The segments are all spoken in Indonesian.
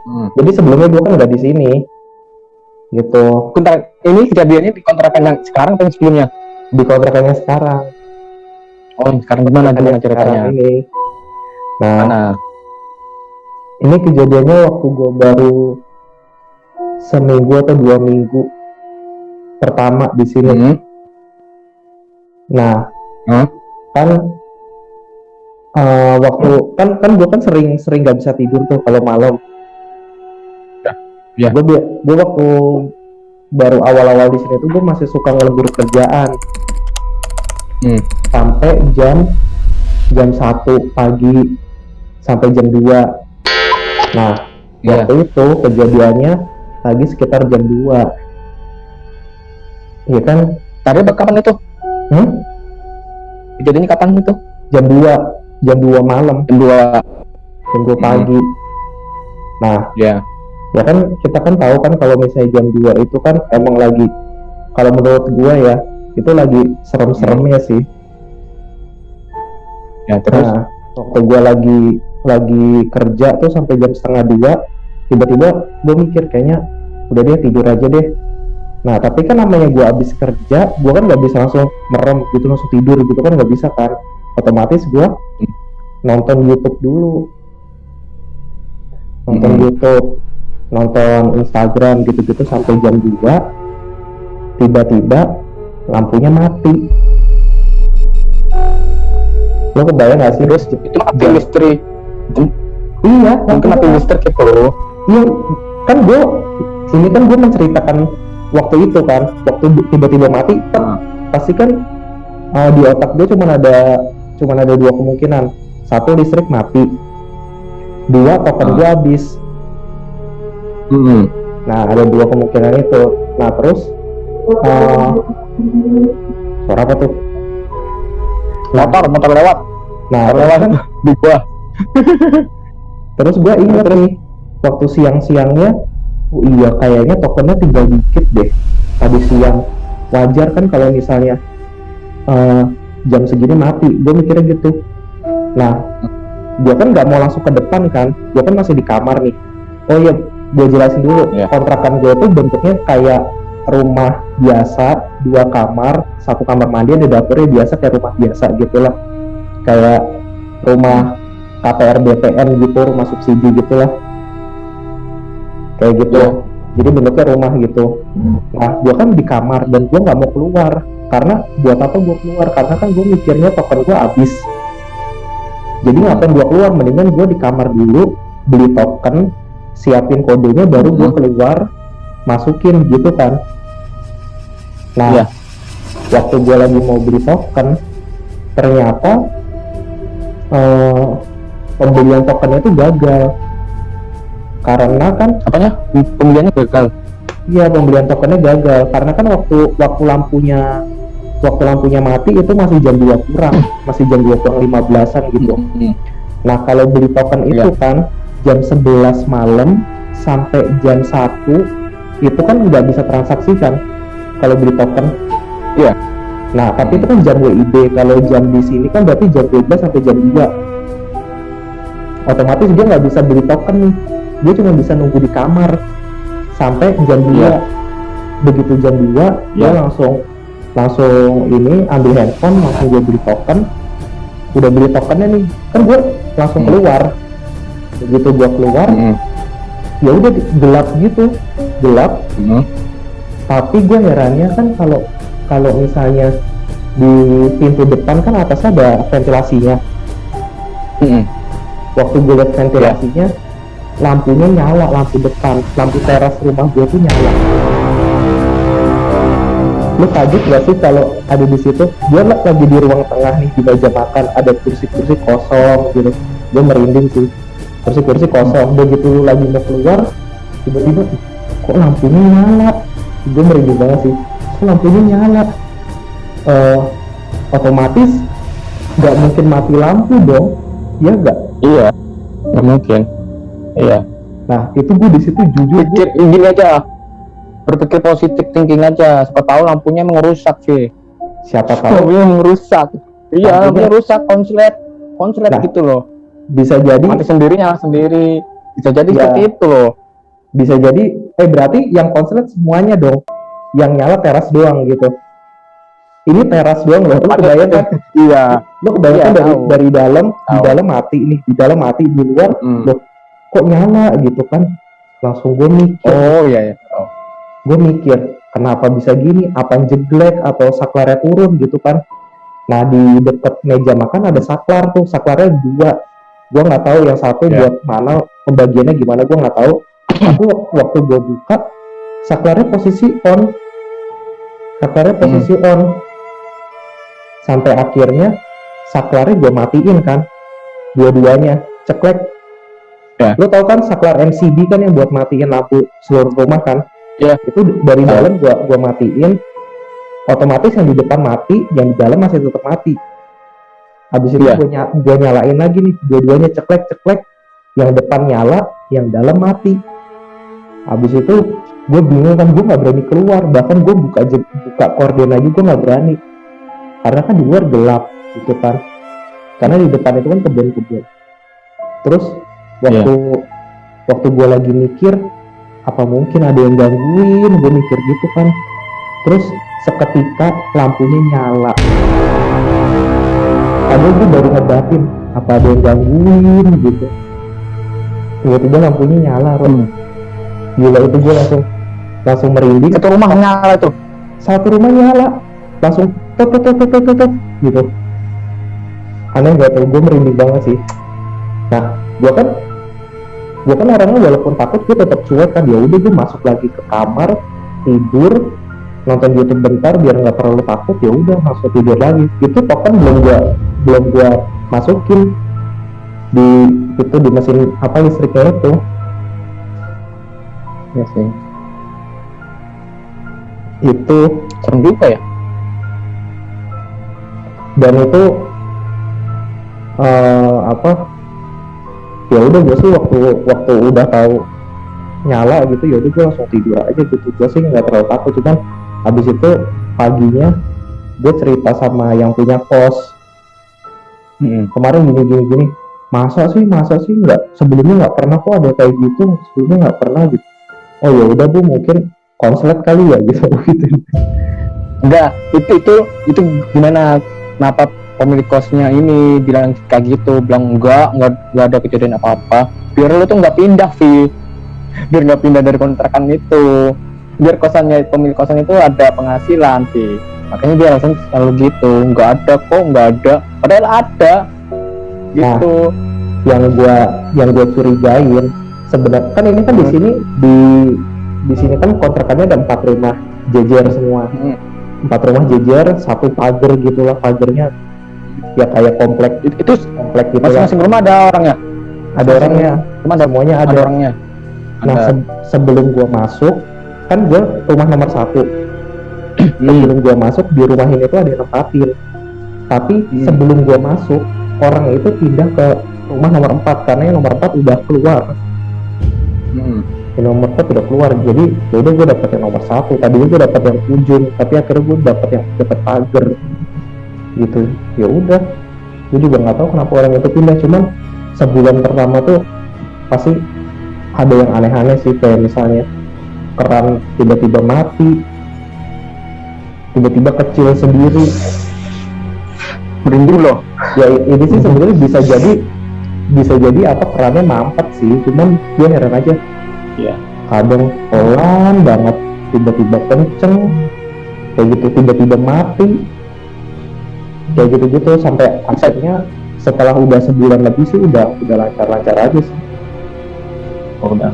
Jadi sebelumnya gue kan nggak di sini, gitu. Bentar, ini kejadiannya di kontrakan yang sekarang atau yang sebelumnya? Di kontrakannya sekarang. Oh, sekarang gimana ceritanya? Ini. Nah, Mana? ini kejadiannya waktu gue baru seminggu atau 2 minggu pertama di sini. Nah, kan waktu kan gue kan sering nggak bisa tidur tuh kalau malam. Ya. Gue waktu baru awal-awal di sini tuh gue masih suka ngelembur kerjaan sampai jam 1 pagi sampai jam 2. Nah, waktu itu kejadiannya lagi sekitar jam 2. Iya kan? Tadi kapan itu? Kejadiannya kapan itu? Jam 2 malam. Jam 2 pagi. Nah, ya kan kita kan tahu kan kalau misalnya jam 2 itu kan emang lagi, kalau menurut gue ya, itu lagi serem-seremnya sih. Ya terus waktu gue lagi kerja tuh sampai jam 1:30, tiba-tiba gue mikir kayaknya udah deh tidur aja deh. Nah tapi kan namanya gue abis kerja, gue kan nggak bisa langsung merem gitu, langsung tidur gitu kan nggak bisa kan. Otomatis gue nonton YouTube dulu, nonton YouTube, nonton Instagram gitu-gitu sampai jam 2. Tiba-tiba lampunya mati. Lo kebayang gak sih? Terus itu mati listrik. Iya, mungkin mati listrik ya bro. Iya, kan gue sini kan gue menceritakan waktu itu kan, waktu tiba-tiba mati, pasti kan di otak gue cuma ada 2 kemungkinan. 1, listrik mati. 2, token gue habis. Nah, ada 2 kemungkinan itu. Nah, terus suara apa tuh? Motor lewat. Nah, lewat kan di gua. Terus gue ingat nih, waktu siang-siangnya, oh iya kayaknya tokennya tinggal dikit deh tadi siang. Wajar kan kalau misalnya jam segini mati, gue mikirnya gitu. Nah, gue kan nggak mau langsung ke depan kan, gue kan masih di kamar nih. Oh iya, gue jelasin dulu. Kontrakan gue tuh bentuknya kayak rumah biasa, 2 kamar, 1 kamar mandi, ada dapurnya, biasa kayak rumah biasa gitulah, kayak rumah KPR BPN gitu, rumah subsidi gitulah, kayak gitu. Jadi bentuknya rumah gitu. Nah, gue kan di kamar dan gue nggak mau keluar, karena buat apa gue keluar? Karena kan gue mikirnya token gue habis. Jadi ngapain gue keluar? Mendingan gue di kamar dulu, beli token, siapin kodenya, baru gue keluar, masukin gitu kan. Nah, waktu gue lagi mau beli token, ternyata pembelian tokennya itu gagal. Karena kan apanya? Pembeliannya gagal? Iya, pembelian tokennya gagal karena kan waktu lampunya mati itu masih jam 2 kurang, masih jam 2 kurang 15-an gitu. Nah, kalau beli token itu kan jam 11 malam sampai jam 1 itu kan nggak bisa transaksi kan kalau beli token. Iya. Nah, tapi itu kan jam WIB. Kalau jam di sini kan berarti jam 12 sampai jam 2. Otomatis dia nggak bisa beli token nih. Dia cuma bisa nunggu di kamar sampai jam 2. Begitu jam 2, dia langsung ini ambil handphone, langsung gue beli token. Udah beli tokennya nih, kan gue langsung keluar. Begitu gue keluar, ya udah gelap gitu, gelap. Tapi gue herannya kan kalau misalnya di pintu depan kan atasnya ada ventilasinya. Waktu gue lihat ventilasinya, lampunya nyala, lampu depan, lampu teras rumah gue tuh nyala. Lu kaget gak sih kalau ada di situ? Gue lagi di ruang tengah nih, di meja makan, ada kursi-kursi kosong gitu. Gue merinding sih, kursi-kursi kosong. Begitu lagi mau keluar, tiba-tiba kok lampunya nyala. Gue merinding banget sih, kok lampunya nyala. Otomatis nggak mungkin mati lampu dong, ya nggak? Iya, nggak mungkin. Iya. Nah, itu gue di situ jujur pikir gini aja, berpikir positif thinking aja. Siapa tahu lampunya merusak sih. Siapa tahu lampunya merusak. Iya, lampunya rusak, konslet nah, gitu loh. Bisa jadi mati sendiri, nyala sendiri. Bisa jadi Ya. seperti itu loh. Bisa jadi berarti yang konslet semuanya dong, yang nyala teras doang gitu. Ini teras doang loh, lu kebayang kan? Iya. Lu kebayang kan Iya, dari tahu. dari dalam, di Tahu. dalam mati nih, di dalam mati, di luar loh kok nyala gitu kan. Langsung gue mikir, Oh iya. Oh. gue mikir kenapa bisa gini, apa jeglek atau saklarnya turun gitu kan. Nah di deket meja makan ada saklar tuh, saklarnya 2, gue nggak tahu yang satu Ya. buat mana, pembagiannya gimana gue nggak tahu. Tapi waktu gue buka, saklarnya posisi on, sampai akhirnya saklarnya gue matiin kan, dua-duanya ceklek. Ya. Lo tau kan saklar MCB kan yang buat matiin lampu seluruh rumah kan? Ya. Itu dari Tahu. dalam gua matiin, otomatis yang di depan mati, yang di dalam masih tetap mati. Habis itu Ya. gua nyalain lagi nih, dua-duanya ceklek, yang depan nyala, yang dalam mati. Habis itu gue bingung kan, gue nggak berani keluar, bahkan gue buka korden aja gue nggak berani, karena kan di luar gelap gitu kan, karena di depan itu kan kebun. Terus waktu gue lagi mikir apa mungkin ada yang gangguin, gue mikir gitu kan. Terus seketika lampunya nyala, padahal gue baru ngebatin apa ada yang gangguin gitu. Tiba-tiba lampunya nyala, gila itu gue langsung merinding. Satu rumah nyala tuh. Satu rumah nyala, langsung tet gitu. Aneh gak tuh, gue merinding banget sih. Nah, gue kan orangnya walaupun takut gue tetap cuek kan. Ya udah gue masuk lagi ke kamar, tidur, nonton YouTube bentar biar nggak terlalu takut. Ya udah masuk tidur lagi. Itu token belum gue masukin di mesin apa listriknya itu. Ya sih. Itu serem juga ya. Dan itu ya udah gue sih waktu udah tahu nyala gitu, ya udah gue langsung tidur aja gitu. Gue sih nggak terlalu takut, cuman habis itu paginya gue cerita sama yang punya kos, kemarin gini, masa sih nggak, sebelumnya nggak pernah kok ada kayak gitu, sebelumnya nggak pernah gitu. Oh ya udah bu, mungkin konslet kali ya gitu. Enggak, itu gimana, kenapa pemilik kosnya ini bilang kayak gitu, bilang enggak ada kejadian apa-apa, biar lo tuh nggak pindah biar nggak pindah dari kontrakan itu, biar pemilik kosannya itu ada penghasilan makanya dia alasan selalu gitu, nggak ada, padahal ada gitu. Nah, yang gua curigain sebenarnya kan ini kan di sini kan kontrakannya ada 4 rumah jejer semua. 4 rumah jejer, satu pagar gitulah, pagarnya ya kayak komplek gitu masing-masing rumah ada orangnya, semuanya ada orangnya. Nah sebelum gua masuk kan, gua rumah nomor 1. Sebelum gua masuk di rumah ini tuh ada yang nempatin, tapi sebelum gua masuk orang itu pindah ke rumah nomor 4 karena yang nomor 4 udah keluar. Yang nomor 4 udah keluar, jadi yaudah gue dapet yang nomor 1. Tadinya gue dapet yang ujung, tapi akhirnya gue dapet yang deket pagar gitu. Ya udah, gue juga nggak tahu kenapa orang itu pindah. Cuman sebulan pertama tuh pasti ada yang aneh-aneh sih, kayak misalnya keran tiba-tiba mati, tiba-tiba kecil sendiri. Merinding loh. Ya ini sih sebenarnya bisa jadi apa, kerannya mampet sih. Cuman gue heran aja. Iya. Kadang pelan banget, tiba-tiba kenceng, kayak gitu, tiba-tiba mati, kayak gitu-gitu sampai akhirnya setelah udah sebulan lebih sih udah lancar-lancar aja sih. Oh, udah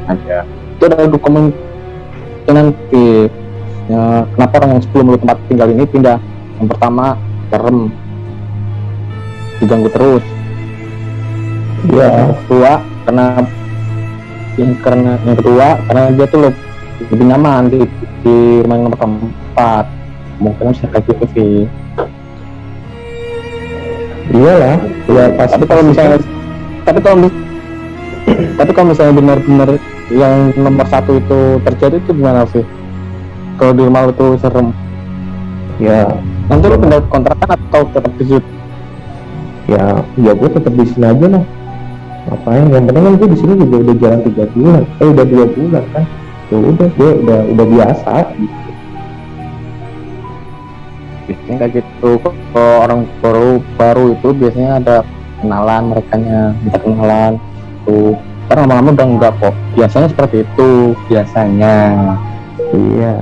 aja. Itu ada kemungkinan ya, kenapa orang yang sebelum lu tempat tinggal ini pindah. Yang pertama serem, diganggu terus. Iya. Yang kedua karena dia tuh lebih nyaman di rumah yang nomor 4. Mungkin bisa kayak gitu sih. Iyalah, ya pasti. Tapi kalau misalnya benar-benar yang nomor 1 itu terjadi, itu gimana sih? Kalau di rumah itu serem. Ya. Nanti lu pindah kontrakan atau tetap di situ? Ya gue tetap di sini aja lah. Ngapain, yang penting kan gue di sini juga udah jalan 3 bulan, udah 2 bulan kan, ya udah gue udah biasa gitu. Biasanya kayak gitu. Kalau orang baru itu biasanya ada kenalan, minta kenalan tuh. Karena lama-lama udah enggak kok. Biasanya seperti itu biasanya. Iya.